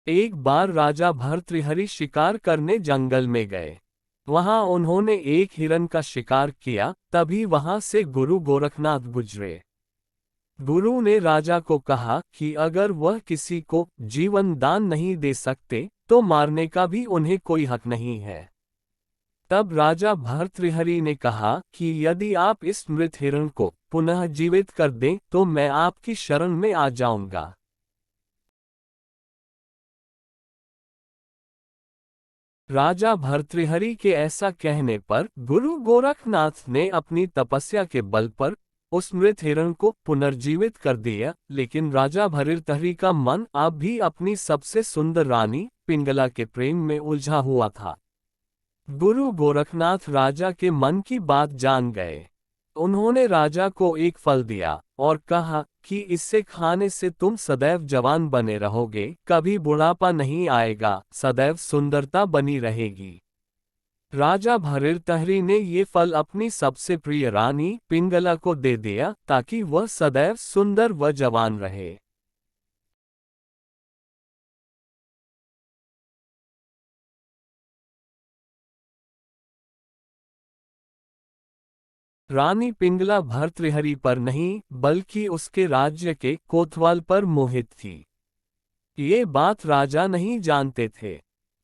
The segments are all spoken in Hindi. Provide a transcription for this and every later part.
एक बार राजा भर्तृहरि शिकार करने जंगल में गए। वहां उन्होंने एक हिरन का शिकार किया, तभी वहां से गुरु गोरखनाथ गुजरे। गुरु ने राजा को कहा कि अगर वह किसी को जीवन दान नहीं दे सकते, तो मारने का भी उन्हें कोई हक नहीं है। तब राजा भर्तृहरि ने कहा कि यदि आप इस मृत हिरण को पुनः जीवित कर दें तो मैं आपकी शरण में आ जाऊंगा। राजा भर्तृहरि के ऐसा कहने पर गुरु गोरखनाथ ने अपनी तपस्या के बल पर उस मृत हिरण को पुनर्जीवित कर दिया, लेकिन राजा भर्तृहरि का मन अब भी अपनी सबसे सुंदर रानी पिंगला के प्रेम में उलझा हुआ था। गुरु गोरखनाथ राजा के मन की बात जान गए। उन्होंने राजा को एक फल दिया और कहा कि इससे खाने से तुम सदैव जवान बने रहोगे, कभी बुढ़ापा नहीं आएगा, सदैव सुंदरता बनी रहेगी। राजा भर्तृहरि ने ये फल अपनी सबसे प्रिय रानी पिंगला को दे दिया ताकि वह सदैव सुंदर व जवान रहे। रानी पिंगला भर्तृहरि पर नहीं बल्कि उसके राज्य के कोतवाल पर मोहित थी। ये बात राजा नहीं जानते थे।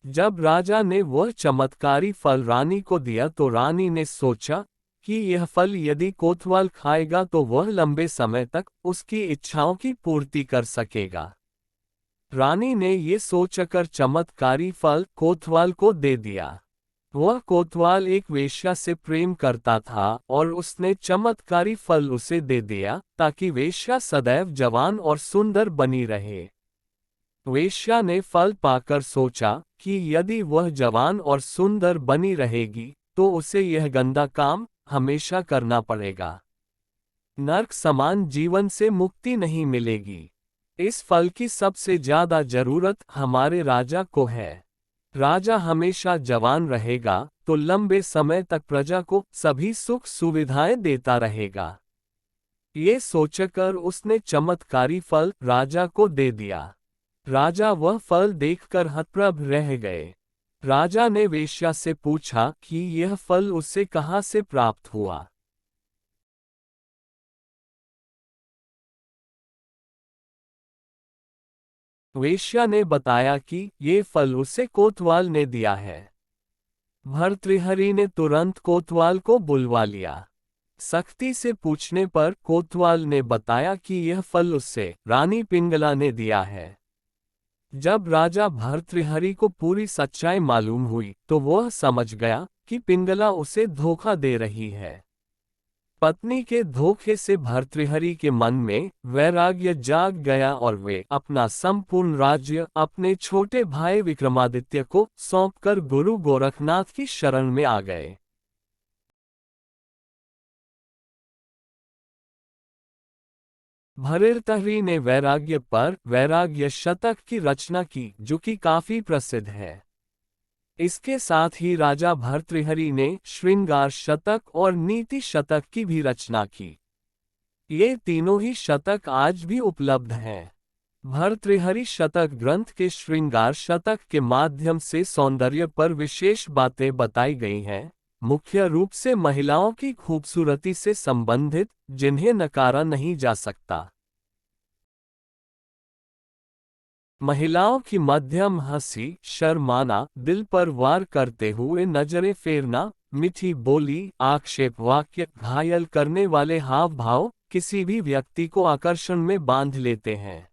जब राजा ने वह चमत्कारी फल रानी को दिया तो रानी ने सोचा कि यह फल यदि कोतवाल खाएगा तो वह लंबे समय तक उसकी इच्छाओं की पूर्ति कर सकेगा। रानी ने ये सोचकर चमत्कारी फल कोतवाल को दे दिया। वह कोतवाल एक वेश्या से प्रेम करता था और उसने चमत्कारी फल उसे दे दिया ताकि वेश्या सदैव जवान और सुंदर बनी रहे। वेश्या ने फल पाकर सोचा कि यदि वह जवान और सुंदर बनी रहेगी तो उसे यह गंदा काम हमेशा करना पड़ेगा। नरक समान जीवन से मुक्ति नहीं मिलेगी। इस फल की सबसे ज्यादा जरूरत हमारे राजा को है। राजा हमेशा जवान रहेगा तो लंबे समय तक प्रजा को सभी सुख सुविधाएं देता रहेगा। ये सोचकर उसने चमत्कारी फल राजा को दे दिया। राजा वह फल देखकर हतप्रभ रह गए। राजा ने वेश्या से पूछा कि यह फल उसे कहाँ से प्राप्त हुआ। वेश्या ने बताया कि ये फल उसे कोतवाल ने दिया है। भर्तृहरि ने तुरंत कोतवाल को बुलवा लिया। सख्ती से पूछने पर कोतवाल ने बताया कि यह फल उससे रानी पिंगला ने दिया है। जब राजा भर्तृहरि को पूरी सच्चाई मालूम हुई तो वह समझ गया कि पिंगला उसे धोखा दे रही है। पत्नी के धोखे से भर्तृहरि के मन में वैराग्य जाग गया और वे अपना संपूर्ण राज्य अपने छोटे भाई विक्रमादित्य को सौंपकर गुरु गोरखनाथ की शरण में आ गए। भर्तृहरि ने वैराग्य पर वैराग्य शतक की रचना की जो कि काफी प्रसिद्ध है। इसके साथ ही राजा भर्तृहरि ने श्रृंगार शतक और नीति शतक की भी रचना की। ये तीनों ही शतक आज भी उपलब्ध हैं। भर्तृहरि शतक ग्रंथ के श्रृंगार शतक के माध्यम से सौंदर्य पर विशेष बातें बताई गई हैं, मुख्य रूप से महिलाओं की खूबसूरती से संबंधित, जिन्हें नकारा नहीं जा सकता। महिलाओं की मध्यम हंसी, शर्माना, दिल पर वार करते हुए नजरें फेरना, मीठी बोली, आक्षेप वाक्य, घायल करने वाले हाव भाव किसी भी व्यक्ति को आकर्षण में बांध लेते हैं।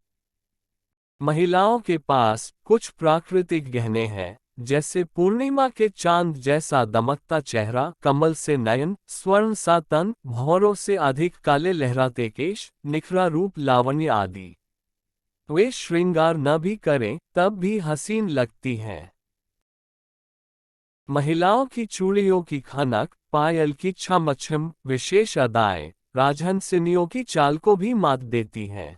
महिलाओं के पास कुछ प्राकृतिक गहने हैं, जैसे पूर्णिमा के चांद जैसा दमकता चेहरा, कमल से नयन, स्वर्ण सा तन, भौरों से अधिक काले लहराते केश, निखरा रूप, लावण्य आदि। वे श्रृंगार न भी करें तब भी हसीन लगती हैं। महिलाओं की चूड़ियों की खनक, पायल की छमछम विशेष अदाएं राजहंसिनियों की चाल को भी मात देती हैं।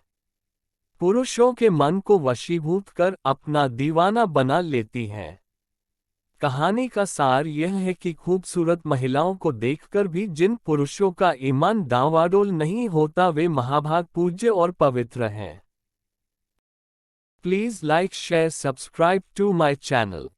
पुरुषों के मन को वशीभूत कर अपना दीवाना बना लेती हैं। कहानी का सार यह है कि खूबसूरत महिलाओं को देखकर भी जिन पुरुषों का ईमान डांवाडोल नहीं होता वे महाभाग पूज्य और पवित्र हैं। Please like, share, subscribe to my channel.